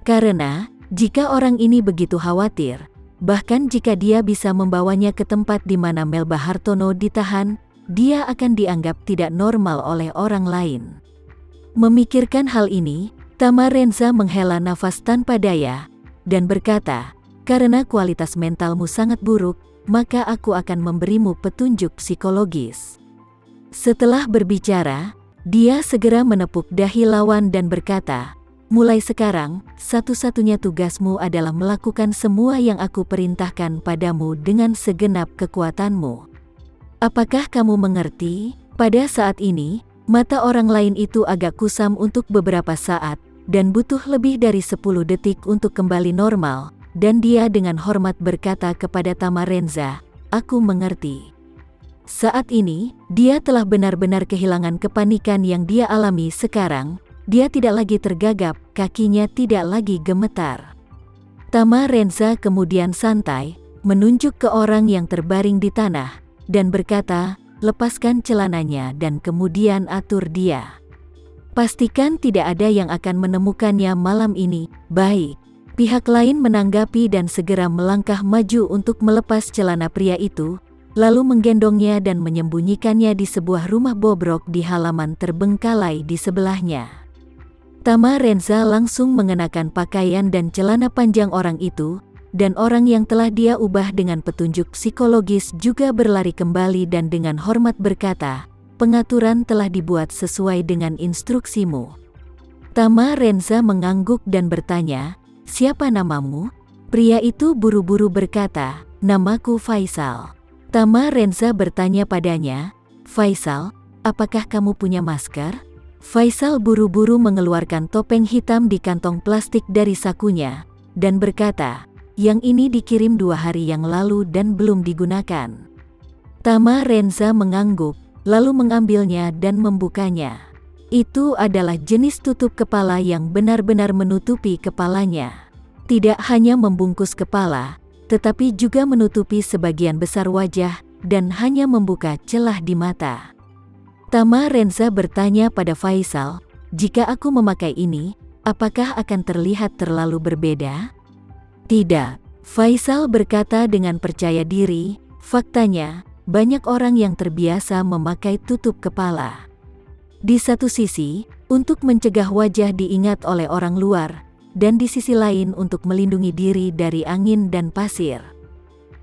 Karena, jika orang ini begitu khawatir, bahkan jika dia bisa membawanya ke tempat di mana Melba Hartono ditahan, dia akan dianggap tidak normal oleh orang lain. Memikirkan hal ini, Tama Renza menghela nafas tanpa daya, dan berkata, "Karena kualitas mentalmu sangat buruk, maka aku akan memberimu petunjuk psikologis." Setelah berbicara, dia segera menepuk dahi lawan dan berkata, "Mulai sekarang, satu-satunya tugasmu adalah melakukan semua yang aku perintahkan padamu dengan segenap kekuatanmu. Apakah kamu mengerti?" Pada saat ini, mata orang lain itu agak kusam untuk beberapa saat, dan butuh lebih dari 10 detik untuk kembali normal, dan dia dengan hormat berkata kepada Tama Renza, "Aku mengerti." Saat ini, dia telah benar-benar kehilangan kepanikan yang dia alami sekarang. Dia tidak lagi tergagap, kakinya tidak lagi gemetar. Tama Renza kemudian santai, menunjuk ke orang yang terbaring di tanah, dan berkata, "Lepaskan celananya dan kemudian atur dia. Pastikan tidak ada yang akan menemukannya malam ini." "Baik." Pihak lain menanggapi dan segera melangkah maju untuk melepas celana pria itu, lalu menggendongnya dan menyembunyikannya di sebuah rumah bobrok di halaman terbengkalai di sebelahnya. Tama Renza langsung mengenakan pakaian dan celana panjang orang itu, dan orang yang telah dia ubah dengan petunjuk psikologis juga berlari kembali dan dengan hormat berkata, "Pengaturan telah dibuat sesuai dengan instruksimu." Tama Renza mengangguk dan bertanya, "Siapa namamu?" Pria itu buru-buru berkata, "Namaku Faisal." Tama Renza bertanya padanya, "Faisal, apakah kamu punya masker?" Faisal buru-buru mengeluarkan topeng hitam di kantong plastik dari sakunya, dan berkata, "Yang ini dikirim 2 hari yang lalu dan belum digunakan." Tama Renza mengangguk, lalu mengambilnya dan membukanya. Itu adalah jenis tutup kepala yang benar-benar menutupi kepalanya. Tidak hanya membungkus kepala, tetapi juga menutupi sebagian besar wajah, dan hanya membuka celah di mata. Tama Renza bertanya pada Faisal, "Jika aku memakai ini, apakah akan terlihat terlalu berbeda?" "Tidak," Faisal berkata dengan percaya diri, "faktanya, banyak orang yang terbiasa memakai tutup kepala. Di satu sisi, untuk mencegah wajah diingat oleh orang luar, dan di sisi lain untuk melindungi diri dari angin dan pasir.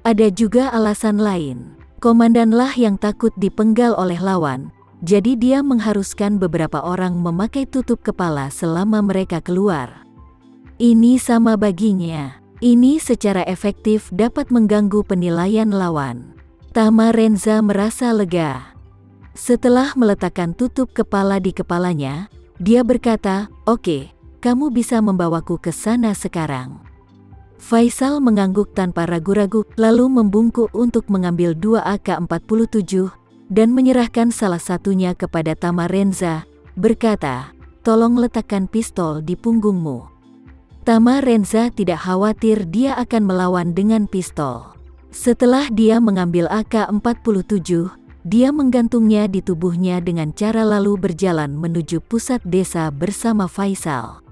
Ada juga alasan lain. Komandanlah yang takut dipenggal oleh lawan, jadi dia mengharuskan beberapa orang memakai tutup kepala selama mereka keluar. Ini sama baginya. Ini secara efektif dapat mengganggu penilaian lawan." Tama Renza merasa lega. Setelah meletakkan tutup kepala di kepalanya, dia berkata, "Oke, kamu bisa membawaku ke sana sekarang." Faisal mengangguk tanpa ragu-ragu, lalu membungkuk untuk mengambil 2 AK-47, dan menyerahkan salah satunya kepada Tama Renza, berkata, "Tolong letakkan pistol di punggungmu." Tama Renza tidak khawatir dia akan melawan dengan pistol. Setelah dia mengambil AK-47, dia menggantungnya di tubuhnya dengan cara lalu berjalan menuju pusat desa bersama Faisal.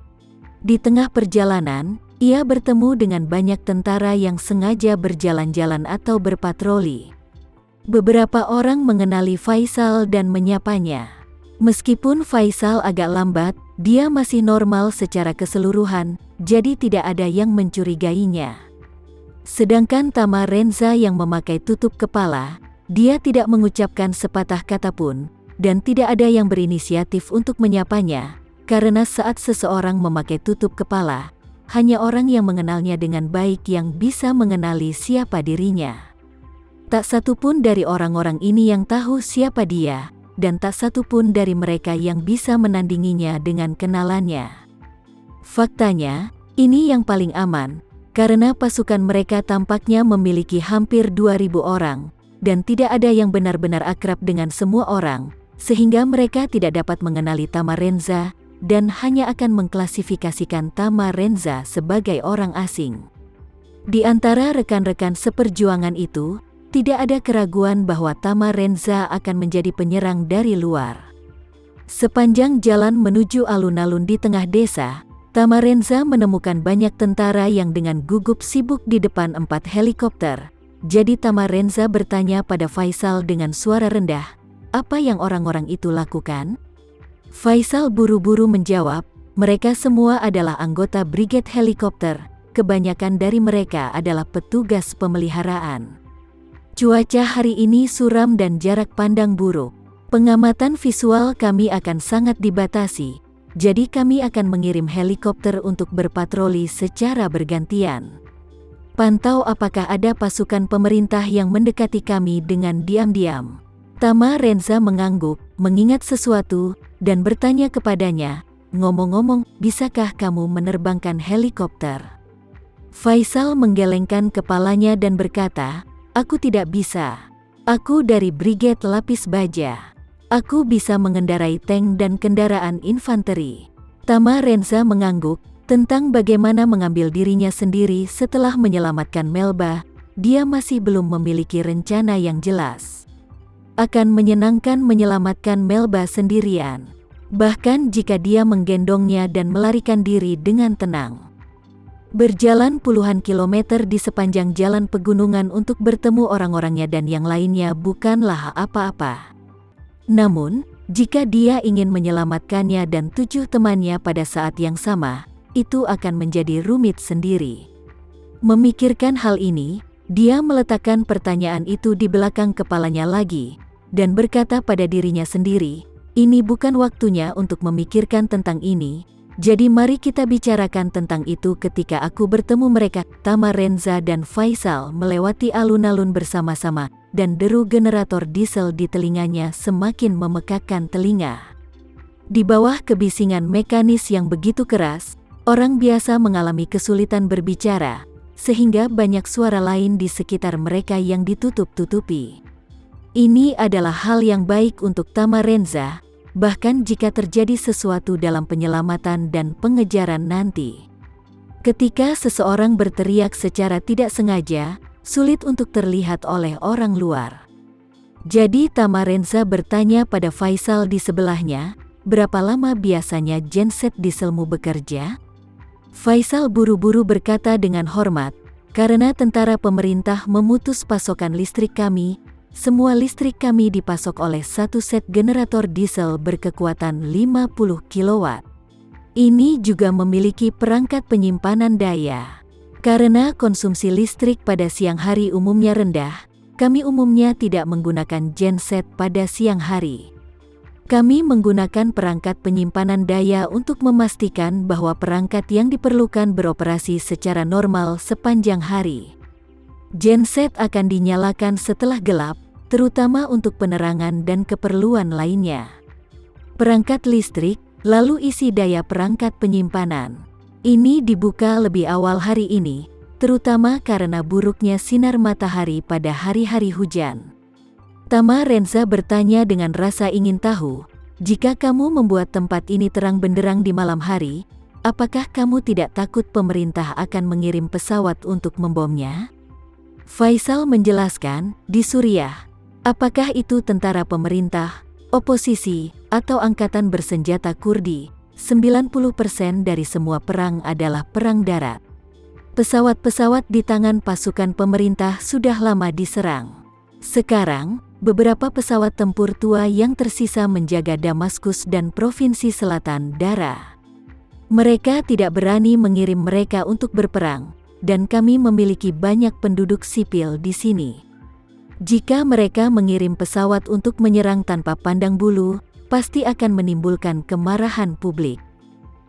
Di tengah perjalanan, ia bertemu dengan banyak tentara yang sengaja berjalan-jalan atau berpatroli. Beberapa orang mengenali Faisal dan menyapanya. Meskipun Faisal agak lambat, dia masih normal secara keseluruhan, jadi tidak ada yang mencurigainya. Sedangkan Tama Renza yang memakai tutup kepala, dia tidak mengucapkan sepatah kata pun, dan tidak ada yang berinisiatif untuk menyapanya, karena saat seseorang memakai tutup kepala, hanya orang yang mengenalnya dengan baik yang bisa mengenali siapa dirinya. Tak satu pun dari orang-orang ini yang tahu siapa dia, dan tak satu pun dari mereka yang bisa menandinginya dengan kenalannya. Faktanya, ini yang paling aman, karena pasukan mereka tampaknya memiliki hampir 2.000 orang, dan tidak ada yang benar-benar akrab dengan semua orang, sehingga mereka tidak dapat mengenali Tama Renza, dan hanya akan mengklasifikasikan Tama Renza sebagai orang asing. Di antara rekan-rekan seperjuangan itu, tidak ada keraguan bahwa Tama Renza akan menjadi penyerang dari luar. Sepanjang jalan menuju alun-alun di tengah desa, Tamarenza menemukan banyak tentara yang dengan gugup sibuk di depan 4 helikopter. Jadi Tamarenza bertanya pada Faisal dengan suara rendah, "Apa yang orang-orang itu lakukan?" Faisal buru-buru menjawab, "Mereka semua adalah anggota brigade helikopter. Kebanyakan dari mereka adalah petugas pemeliharaan. Cuaca hari ini suram dan jarak pandang buruk. Pengamatan visual kami akan sangat dibatasi. Jadi kami akan mengirim helikopter untuk berpatroli secara bergantian. Pantau apakah ada pasukan pemerintah yang mendekati kami dengan diam-diam." Tamarenza mengangguk, mengingat sesuatu, dan bertanya kepadanya, "Ngomong-ngomong, bisakah kamu menerbangkan helikopter?" Faisal menggelengkan kepalanya dan berkata, "Aku tidak bisa. Aku dari Brigade Lapis Baja. Aku bisa mengendarai tank dan kendaraan infanteri." Tamarenza mengangguk tentang bagaimana mengambil dirinya sendiri setelah menyelamatkan Melba. Dia masih belum memiliki rencana yang jelas. Akan menyenangkan menyelamatkan Melba sendirian, bahkan jika dia menggendongnya dan melarikan diri dengan tenang. Berjalan puluhan kilometer di sepanjang jalan pegunungan untuk bertemu orang-orangnya dan yang lainnya bukanlah apa-apa. Namun, jika dia ingin menyelamatkannya dan 7 temannya pada saat yang sama, itu akan menjadi rumit sendiri. Memikirkan hal ini, dia meletakkan pertanyaan itu di belakang kepalanya lagi, dan berkata pada dirinya sendiri, "Ini bukan waktunya untuk memikirkan tentang ini, jadi mari kita bicarakan tentang itu ketika aku bertemu mereka." Tamarenza dan Faisal melewati alun-alun bersama-sama, dan deru generator diesel di telinganya semakin memekakkan telinga. Di bawah kebisingan mekanis yang begitu keras, orang biasa mengalami kesulitan berbicara, sehingga banyak suara lain di sekitar mereka yang ditutup-tutupi. Ini adalah hal yang baik untuk Tamarenza, bahkan jika terjadi sesuatu dalam penyelamatan dan pengejaran nanti. Ketika seseorang berteriak secara tidak sengaja, sulit untuk terlihat oleh orang luar. Jadi Tamarenza bertanya pada Faisal di sebelahnya, "Berapa lama biasanya genset dieselmu bekerja?" Faisal buru-buru berkata dengan hormat, "Karena tentara pemerintah memutus pasokan listrik kami, semua listrik kami dipasok oleh satu set generator diesel berkekuatan 50 kW. Ini juga memiliki perangkat penyimpanan daya. Karena konsumsi listrik pada siang hari umumnya rendah, kami umumnya tidak menggunakan genset pada siang hari. Kami menggunakan perangkat penyimpanan daya untuk memastikan bahwa perangkat yang diperlukan beroperasi secara normal sepanjang hari. Genset akan dinyalakan setelah gelap, terutama untuk penerangan dan keperluan lainnya. Perangkat listrik, lalu isi daya perangkat penyimpanan. Ini dibuka lebih awal hari ini, terutama karena buruknya sinar matahari pada hari-hari hujan." Tamarenza bertanya dengan rasa ingin tahu, "Jika kamu membuat tempat ini terang benderang di malam hari, apakah kamu tidak takut pemerintah akan mengirim pesawat untuk membomnya?" Faisal menjelaskan, "Di Suriah, apakah itu tentara pemerintah, oposisi, atau angkatan bersenjata Kurdi, 90% dari semua perang adalah perang darat. Pesawat-pesawat di tangan pasukan pemerintah sudah lama diserang. Sekarang, beberapa pesawat tempur tua yang tersisa menjaga Damaskus dan Provinsi Selatan Dara. Mereka tidak berani mengirim mereka untuk berperang, dan kami memiliki banyak penduduk sipil di sini. Jika mereka mengirim pesawat untuk menyerang tanpa pandang bulu, pasti akan menimbulkan kemarahan publik.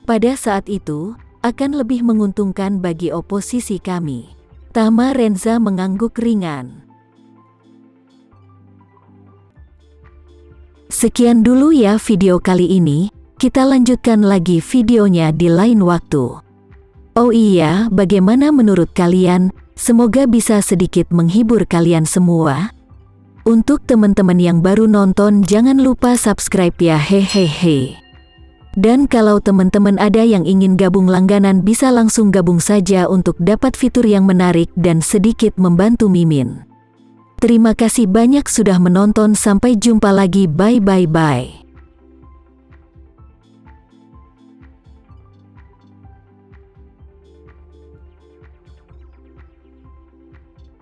Pada saat itu, akan lebih menguntungkan bagi oposisi kami." Tamarenza mengangguk ringan. Sekian dulu ya video kali ini, kita lanjutkan lagi videonya di lain waktu. Oh iya, bagaimana menurut kalian? Semoga bisa sedikit menghibur kalian semua. Untuk teman-teman yang baru nonton, jangan lupa subscribe ya, hehehe. Dan kalau teman-teman ada yang ingin gabung langganan, bisa langsung gabung saja untuk dapat fitur yang menarik dan sedikit membantu Mimin. Terima kasih banyak sudah menonton, sampai jumpa lagi, bye.